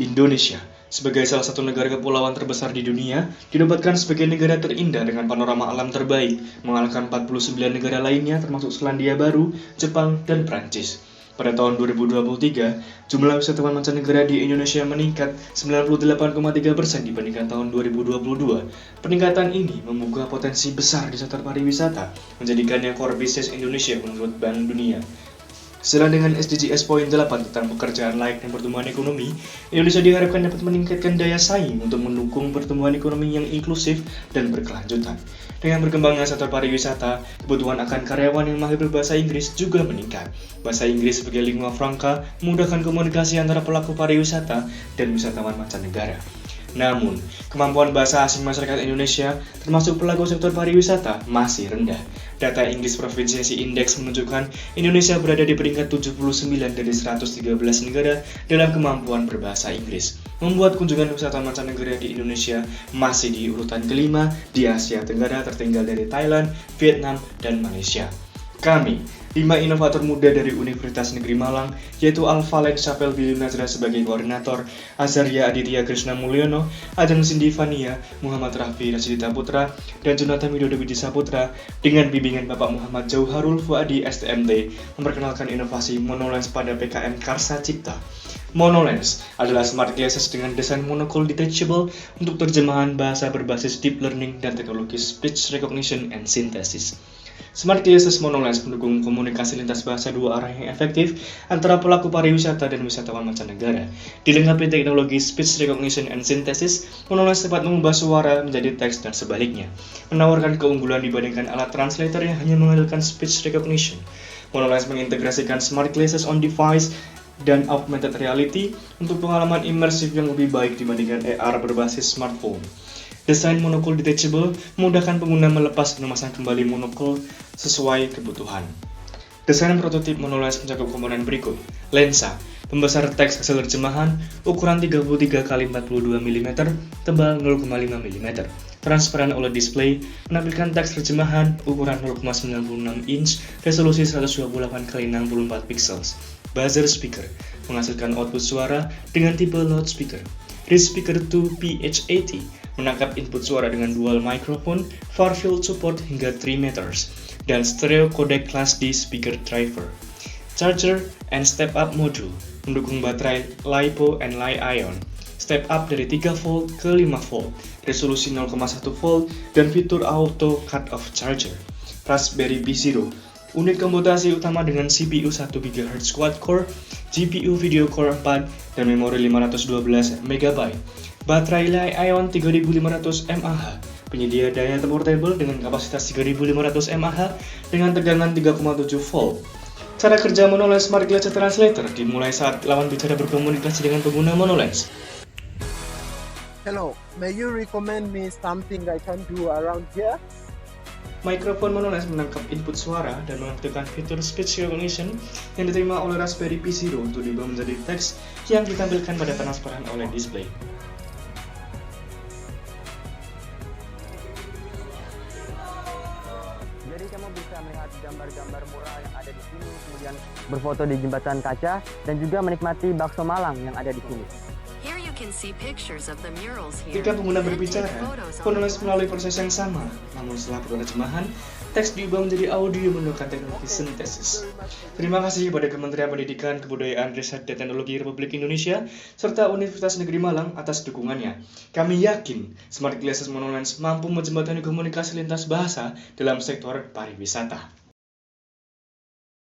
Indonesia, sebagai salah satu negara kepulauan terbesar di dunia, dinobatkan sebagai negara terindah dengan panorama alam terbaik, mengalahkan 49 negara lainnya termasuk Selandia Baru, Jepang, dan Prancis. Pada tahun 2023, jumlah wisatawan mancanegara di Indonesia meningkat 98,3% dibandingkan tahun 2022. Peningkatan ini membuka potensi besar di sektor pariwisata, menjadikannya core bisnis Indonesia menurut Bank Dunia. Sejalan dengan SDGs Poin 8 tentang pekerjaan layak dan pertumbuhan ekonomi, Indonesia diharapkan dapat meningkatkan daya saing untuk mendukung pertumbuhan ekonomi yang inklusif dan berkelanjutan. Dengan berkembangnya sektor pariwisata, kebutuhan akan karyawan yang mahir berbahasa Inggris juga meningkat. Bahasa Inggris sebagai lingua franca memudahkan komunikasi antara pelaku pariwisata dan wisatawan mancanegara. Namun, kemampuan bahasa asing masyarakat Indonesia, termasuk pelaku sektor pariwisata, masih rendah. Data English Proficiency Index menunjukkan Indonesia berada di peringkat 79 dari 113 negara dalam kemampuan berbahasa Inggris, membuat kunjungan wisatawan mancanegara di Indonesia masih di urutan kelima di Asia Tenggara, tertinggal dari Thailand, Vietnam, dan Malaysia. Kami, 5 inovator muda dari Universitas Negeri Malang, yaitu Alvalen Chapel Billy Nazra sebagai koordinator, Azaria Aditya Krishna Mulyono, Ajeng Cindy Vania, Muhammad Rafi Rasidita Putra, dan Jonathan Widodo Widi Saputra, dengan bimbingan Bapak Muhammad Jauharul Fuadi STMT, memperkenalkan inovasi MonoLens pada PKN Karsa Cipta. MonoLens adalah smart glasses dengan desain monocle detachable untuk terjemahan bahasa berbasis deep learning dan teknologi speech recognition and synthesis. Smart Glasses MonoLens mendukung komunikasi lintas bahasa dua arah yang efektif antara pelaku pariwisata dan wisatawan mancanegara. Dilengkapi teknologi Speech Recognition and Synthesis, MonoLens dapat mengubah suara menjadi teks dan sebaliknya, menawarkan keunggulan dibandingkan alat translator yang hanya mengandalkan speech recognition. MonoLens mengintegrasikan Smart Glasses on Device dan Augmented Reality untuk pengalaman imersif yang lebih baik dibandingkan AR berbasis smartphone. Desain monocle detachable memudahkan pengguna melepas dan memasang kembali monocle sesuai kebutuhan. Desain prototip MonoLens mencakup komponen berikut: lensa, pembesar teks hasil terjemahan, ukuran 33 x 42 mm, tebal 0,5 mm, transparan OLED display, menampilkan teks terjemahan, ukuran 0,96 inch, resolusi 128 x 64 pixels, buzzer speaker, menghasilkan output suara dengan tipe loudspeaker, Reach Speaker 2 PH80, menangkap input suara dengan dual microphone, far field support hingga 3 meters, dan stereo codec Class D speaker driver. Charger and step up module, mendukung baterai LiPo and Li-ion, step up dari 3 volt ke 5 volt, resolusi 0,1 volt, dan fitur auto cut off charger. Raspberry Pi Zero, unit komputasi utama dengan CPU 1 GHz quad-core, GPU Video Core 4, dan memori 512 MB. Baterai Li-ion 3500 mAh, penyedia daya portable dengan kapasitas 3500 mAh dengan tegangan 3,7 volt. Cara kerja MonoLens Smart Glasses Translator dimulai saat lawan bicara berkomunikasi dengan pengguna MonoLens. Hello, may you recommend me something I can do around here? Mikrofon MonoLens menangkap input suara dan mengaktifkan fitur speech recognition yang diterima oleh Raspberry Pi Zero untuk diubah menjadi teks yang ditampilkan pada transparan OLED display. Jadi kamu bisa melihat gambar-gambar mural yang ada di sini, kemudian berfoto di jembatan kaca, dan juga menikmati bakso Malang yang ada di sini. Ketika pengguna berbicara, penulis melalui proses yang sama, namun setelah penerjemahan, teks diubah menjadi audio menggunakan teknologi sintesis. Terima kasih kepada Kementerian Pendidikan, Kebudayaan, Riset, dan Teknologi Republik Indonesia, serta Universitas Negeri Malang atas dukungannya. Kami yakin Smart Glasses MonoLens mampu menjembatani komunikasi lintas bahasa dalam sektor pariwisata.